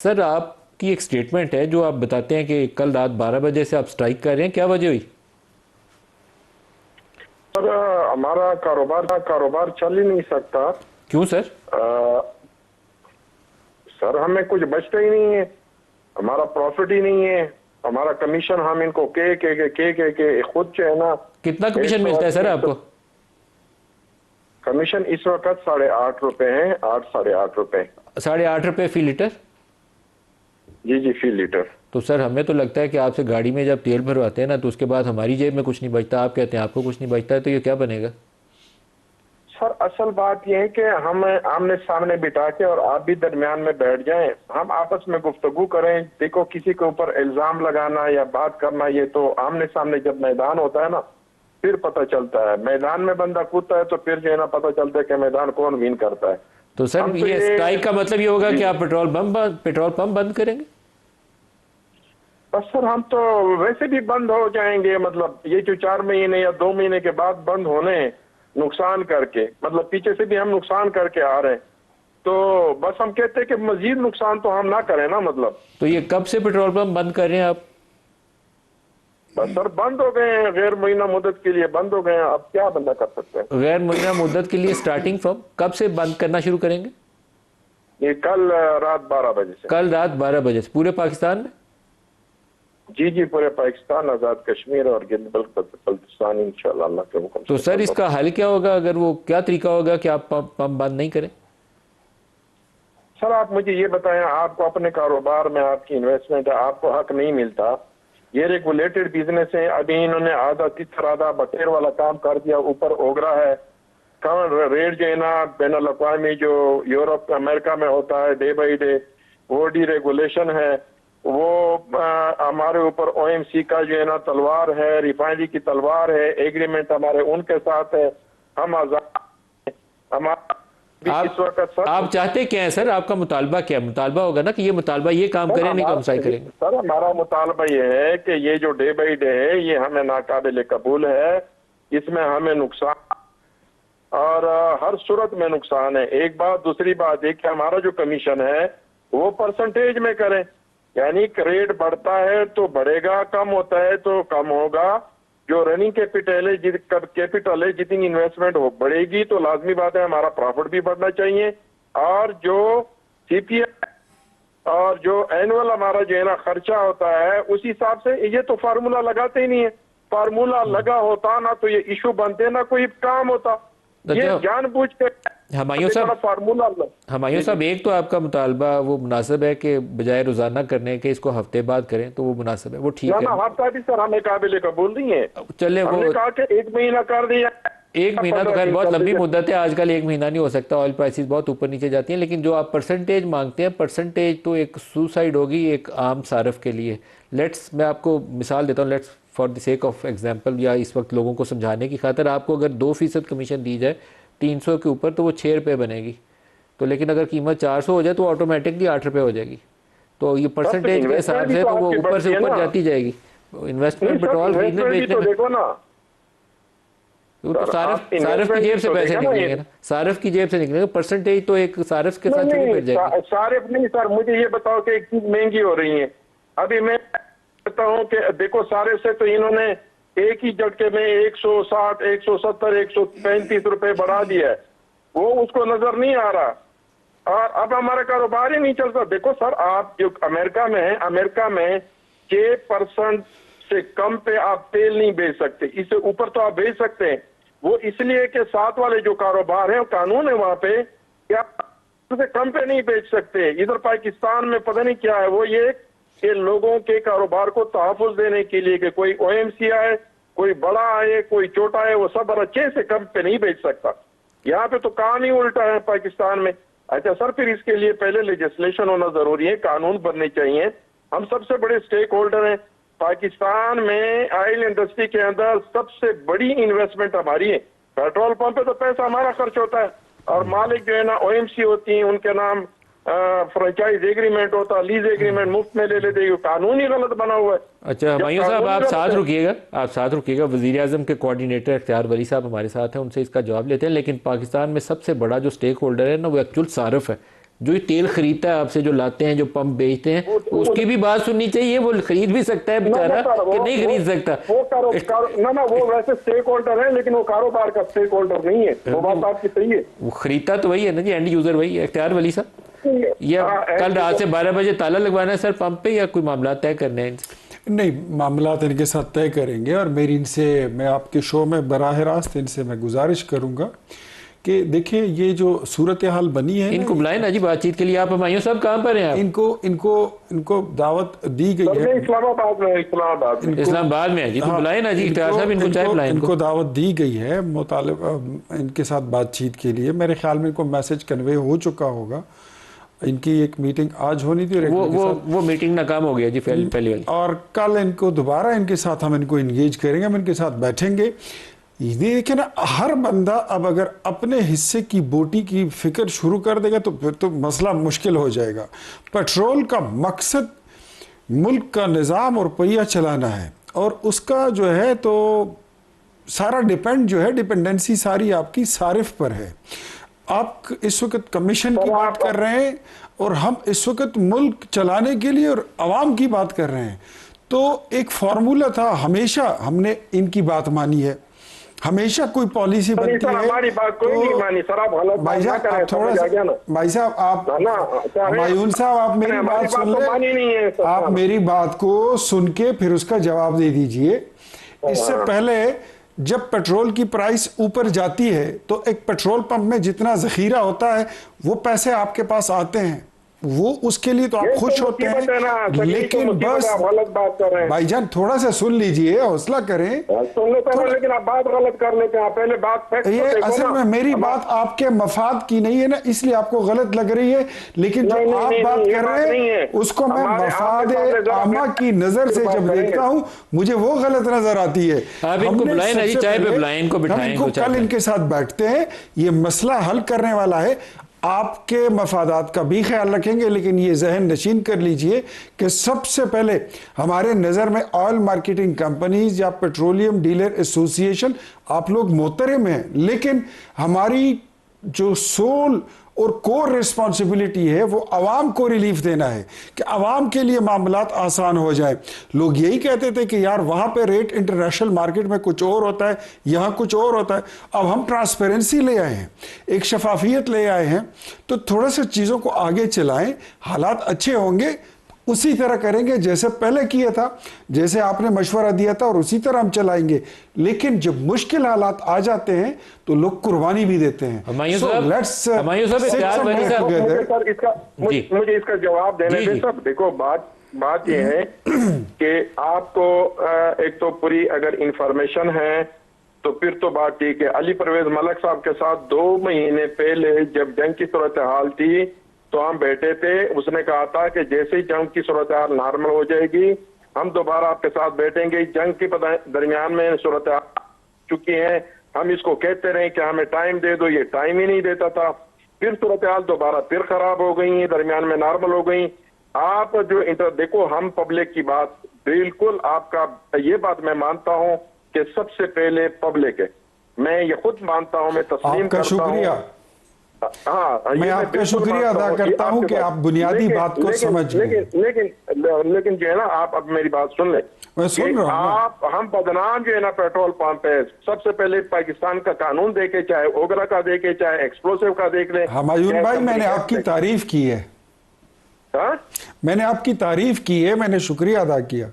Sir आपकी एक statement है जो आप बताते हैं कि कल रात 12 बजे से आप स्ट्राइक कर रहे हैं, क्या वजह हुई? सर हमारा कारोबार चल ही नहीं सकता। क्यों सर? सर हमें कुछ बचता ही नहीं है, हमारा प्रॉफिट ही नहीं है। हमारा कमीशन हम इनको के खुद जो है ना। कितना कमीशन मिलता है सर आपको? कमीशन इस वक्त 8.5 रुपए है, 8 साढ़े 8 रुपए। ₹8.5 फी लीटर? जी जी, फी लीटर। तो सर हमें तो लगता है कि आपसे गाड़ी में जब तेल भरवाते हैं ना तो उसके बाद हमारी जेब में कुछ नहीं बचता, आप कहते हैं आपको कुछ नहीं बचता है, तो ये क्या बनेगा? सर असल बात यह है कि हम आमने सामने बिठा के और आप भी दरमियान में बैठ जाएं, हम आपस में गुफ्तगू करें। देखो, किसी के ऊपर इल्जाम लगाना या बात करना, ये तो आमने सामने जब मैदान होता है ना फिर पता चलता है। मैदान में बंदा कूदता है तो फिर जो है ना पता चलता है कि मैदान कौन विन करता है। तो सर हम तो ये स्ट्राइक का मतलब ये होगा कि आप पेट्रोल पंप बंद करेंगे? बस सर, हम तो वैसे भी बंद हो जाएंगे। मतलब ये जो 4 महीने या 2 महीने के बाद बंद होने हैं, नुकसान करके, मतलब पीछे से भी हम नुकसान करके आ रहे हैं, तो बस हम कहते हैं कि मजीद नुकसान तो हम ना करें ना। मतलब तो ये कब से पेट्रोल पंप बंद कर रहे हैं आप? बस सर बंद हो गए हैं, गैर मुइना मुद्दत के लिए बंद हो गए हैं। अब क्या बंदा कर सकते हैं? गैर मुइना मुद्दत के लिए स्टार्टिंग फ्रॉम कब से बंद करना शुरू करेंगे? ये कल रात 12 बजे से। कल रात 12 बजे से पूरे पाकिस्तान में? जी जी, पूरे पाकिस्तान, आजाद कश्मीर और बल्तिस्तान इंशाल्लाह अल्लाह के हुक्म तो से सर बंद इसका होगा। हल क्या होगा? अगर वो क्या तरीका होगा कि आप पंप बंद नहीं करें? सर आप मुझे ये बताएं, आपको अपने कारोबार में आपकी इन्वेस्टमेंट है, आपको हक नहीं मिलता? ये रेगुलेटेड बिजनेस है। अभी इन्होंने आधा तितर आधा बटेर वाला काम कर दिया, ऊपर ओगरा है। कहाँ रेट जो है ना बैन अवी जो यूरोप अमेरिका में होता है डे बाई डे, वो डी रेगुलेशन है। वो हमारे ऊपर ओएमसी का जो है ना तलवार है, रिफाइनरी की तलवार है। एग्रीमेंट हमारे उनके साथ है, हम आजाद। हमारा इस वक्त सर, आप चाहते क्या है सर? आपका मुतालबा क्या? मुतालबा होगा ना कि ये मुतालबा ये काम करें, नहीं तो हम स्ट्राइक करेंगे। सर हमारा मुतालबा ये है कि ये जो डे बाई डे है ये हमें नाकाबिल कबूल है। इसमें हमें नुकसान और हर सूरत में नुकसान है। एक बात, दूसरी बात ये कि हमारा जो कमीशन है वो परसेंटेज में करें, यानी रेट बढ़ता है तो बढ़ेगा, कम होता है तो कम होगा। जो रनिंग कैपिटल है जितनी इन्वेस्टमेंट हो बढ़ेगी तो लाजमी बात है हमारा प्रॉफिट भी बढ़ना चाहिए। और जो सीपीएफ और जो एनुअल हमारा जो है ना खर्चा होता है उस हिसाब से, ये तो फार्मूला लगाते ही नहीं है। फार्मूला लगा होता ना तो ये इशू बनते ना कोई काम होता। ये जानबूझ के हमायूं साहब एक तो आपका मुतालबा वो मुनासिब है कि बजाय रोजाना करने के इसको हफ्ते बाद करें, तो वो मुनासिब है, वो ठीक है। हफ्ता भी सर हमें काबिल कबूल नहीं है। चले वो हमने कहा कि 1 महीना कर दिया। 1 महीना तो खैर बहुत लंबी मुद्दत है, आजकल 1 महीना नहीं हो सकता, ऑयल प्राइसेस बहुत ऊपर नीचे जाती हैं। लेकिन जो आप परसेंटेज मांगते हैं, परसेंटेज तो एक सुसाइड होगी एक आम सारफ के लिए। मैं आपको मिसाल देता हूँ, let's for the sake of example, या इस वक्त लोगों को समझाने की खातिर, आपको अगर 2% कमीशन दी जाए 300 के ऊपर तो वो 6 रुपये बनेगी। तो लेकिन अगर कीमत 400 हो जाए तो ऑटोमेटिकली 8 रुपये हो जाएगी। तो ये परसेंटेज के हिसाब से तो वो ऊपर से ऊपर जाती जाएगी। इन्वेस्टमेंट पेट्रोल खरीदने बेचने में देखो ना, वो तो सारिफ की जेब से पैसे निकलेंगे ना, सारिफ की जेब से निकलेंगे। परसेंटेज तो एक सारिफ के साथ चली फिर जाएगी। सारिफ नहीं सर, मुझे ये बताओ कि एक चीज महंगी हो रही है। अभी मैं कहता हूँ कि देखो, सारिफ से तो इन्होंने एक ही झटके में 160, 170, 135 रुपए बढ़ा दिया है, वो उसको नजर नहीं आ रहा। और अब हमारा कारोबार ही नहीं चलता। देखो सर, आप जो अमेरिका में है, अमेरिका में 6% से कम पे आप तेल नहीं बेच सकते, इससे ऊपर तो आप बेच सकते हैं। वो इसलिए कि साथ वाले जो कारोबार है कानून है वहां पे कि आप से कम पे नहीं बेच सकते। इधर पाकिस्तान में पता नहीं क्या है, वो ये कि लोगों के कारोबार को तहफ़्फ़ुज़ देने के लिए कि कोई ओएमसी आए, कोई बड़ा आए, कोई छोटा आए, वो सब अच्छे से कम पे नहीं बेच सकता। यहाँ पे तो काम ही उल्टा है पाकिस्तान में। अच्छा सर, फिर इसके लिए पहले लेजिस्लेशन होना जरूरी है, कानून बनने चाहिए। हम सबसे बड़े स्टेक होल्डर हैं पाकिस्तान में। ऑयल इंडस्ट्री के अंदर सबसे बड़ी इन्वेस्टमेंट हमारी है। पेट्रोल पंप पे तो पैसा हमारा खर्च होता है और मालिक जो है ना ओएमसी होती है, उनके नाम फ्रेंचाइज एग्रीमेंट होता, लीज एग्रीमेंट मुफ्त में ले लेते। कानून ही गलत बना हुआ है। अच्छा हमायूं साहब, आप साथ रुकिएगा। वजीर आजम के कोऑर्डिनेटर इख्तियार वली साहब हमारे साथ हैं, उनसे इसका जवाब लेते हैं। लेकिन पाकिस्तान में सबसे बड़ा जो स्टेक होल्डर है ना, वो एक्चुअल सारफ है। जो ये तेल खरीदता है आपसे, जो लाते हैं, जो पंप बेचते हैं, उसकी भी बात सुननी चाहिए। वो खरीद भी सकता है बेचारा कि नहीं खरीद सकता। ना वो वैसे स्टेक होल्डर है, लेकिन वो कारोबार का स्टेक होल्डर नहीं है। वो बात आपकी सही है। वो खरीदता तो वही है ना जी, एंड यूजर वही है। इख्तियार वली साहब, या कल रात से 12 बजे ताला लगवाना है सर पंप पे, या कोई मामला तय करने हैं? नहीं, मामलात इनके साथ तय करेंगे, और मैं आपके शो में बराह रास्त इनसे मैं गुजारिश करूंगा कि देखिए ये जो सूरत हाल बनी है, इनको बुलाएं ना जी बातचीत के लिए। आप हमायूं साहब कहाँ पर हैं आप? इनको दावत दी गई है। इस्लामाबाद में है जी, तो बुलाएं ना जी इख्तियार साहब, इनको चाय पिलाएं। इनको दावत दी गई है इनके साथ बातचीत के लिए। मेरे ख्याल में इनको मैसेज कन्वे हो चुका होगा। इनकी एक मीटिंग आज होनी थी, वो मीटिंग नाकाम हो गया जी पहली वाली, और कल इनको दोबारा इनके साथ हम इनको इंगेज करेंगे, हम इनके साथ बैठेंगे। ये देखिए ना, हर बंदा अब अगर अपने हिस्से की बोटी की फिक्र शुरू कर देगा तो फिर तो मसला मुश्किल हो जाएगा। पेट्रोल का मकसद मुल्क का निज़ाम और पहिया चलाना है, और उसका जो है तो सारा डिपेंडेंसी सारी आपकी सारिफ पर है। आप इस वक्त कमीशन की बात कर रहे हैं, और हम इस वक्त मुल्क चलाने के लिए और आवाम की बात कर रहे हैं। तो एक फार्मूला था, हमेशा हमने इनकी बात मानी है, हमेशा कोई पॉलिसी बनती है। हमारी बात कोई नहीं मानी सर, आप गलत भाई साहब आप थोड़ा सा, भाई साहब आप हुमायूं साहब आप मेरी बात सुन ले, आप मेरी बात को सुन के फिर उसका जवाब दे दीजिए। इससे पहले जब पेट्रोल की प्राइस ऊपर जाती है तो एक पेट्रोल पंप में जितना जखीरा होता है वो पैसे आपके पास आते हैं, वो उसके लिए तो आप खुश होते हैं। लेकिन बस गलत बात कर रहे हैं भाईजान, थोड़ा सा सुन लीजिए, हौसला करें। सुन लेते हैं, लेकिन आप बात गलत कर लेते हैं। पहले बात ये असल में मेरी बात आपके मफाद की नहीं है ना, इसलिए आपको गलत लग रही है। लेकिन जो आप बात कर रहे हैं उसको मैं मफाद आमा की नजर से जब देखता हूँ मुझे वो गलत नजर आती है। कल इनके साथ बैठते हैं, ये मसला हल करने वाला है। आपके मफादात का भी ख्याल रखेंगे, लेकिन ये जहन नशीन कर लीजिए कि सबसे पहले हमारे नज़र में ऑयल मार्केटिंग कंपनीज या पेट्रोलियम डीलर एसोसिएशन, आप लोग मोहतरम हैं, लेकिन हमारी जो सोल और कोर रिस्पॉन्सिबिलिटी है वो आवाम को रिलीफ देना है, कि आवाम के लिए मामलात आसान हो जाए। लोग यही कहते थे कि यार वहाँ पे रेट इंटरनेशनल मार्केट में कुछ और होता है, यहाँ कुछ और होता है। अब हम ट्रांसपेरेंसी ले आए हैं, एक शफाफियत ले आए हैं, तो थोड़ा सा चीज़ों को आगे चलाएं, हालात अच्छे होंगे। उसी तरह करेंगे जैसे पहले किया था, जैसे आपने मशवरा दिया था, और उसी तरह हम चलाएंगे। लेकिन जब मुश्किल हालात आ जाते हैं तो लोग कुर्बानी भी देते हैं। मुझे इसका जवाब देने दें सब। देखो बात यह है कि आपको एक तो पूरी अगर इंफॉर्मेशन है तो फिर तो बात ठीक है। अली परवेज मलक साहब के साथ 2 महीने पहले जब जंग की सूरत हाल थी तो हम बैठे थे। उसने कहा था कि जैसे ही जंग की सूरत हाल नॉर्मल हो जाएगी हम दोबारा आपके साथ बैठेंगे। जंग के दरमियान में सूरत हाल चुकी है, हम इसको कहते रहे कि हमें टाइम दे दो, ये टाइम ही नहीं देता था। फिर सूरत हाल दोबारा फिर खराब हो गई, दरमियान में नॉर्मल हो गई। आप जो देखो, हम पब्लिक की बात बिल्कुल, आपका ये बात मैं मानता हूं कि सबसे पहले पब्लिक है, मैं ये खुद मानता हूं, मैं तस्लीम करता हूं। हाँ, मैं आपका शुक्रिया अदा करता हूं कि आप बुनियादी बात को समझ गए। लेकिन जो है ना, आप अब मेरी बात सुन ले। मैं सुन रहा हूं। आप हम बदनाम जो है ना पेट्रोल पंप है, सबसे पहले पाकिस्तान का कानून देखे, चाहे ओगरा का देखे, चाहे एक्सप्लोसिव का देख ले। हुमायूं भाई, मैंने आपकी तारीफ की है, मैंने आपकी तारीफ की है, मैंने शुक्रिया अदा किया।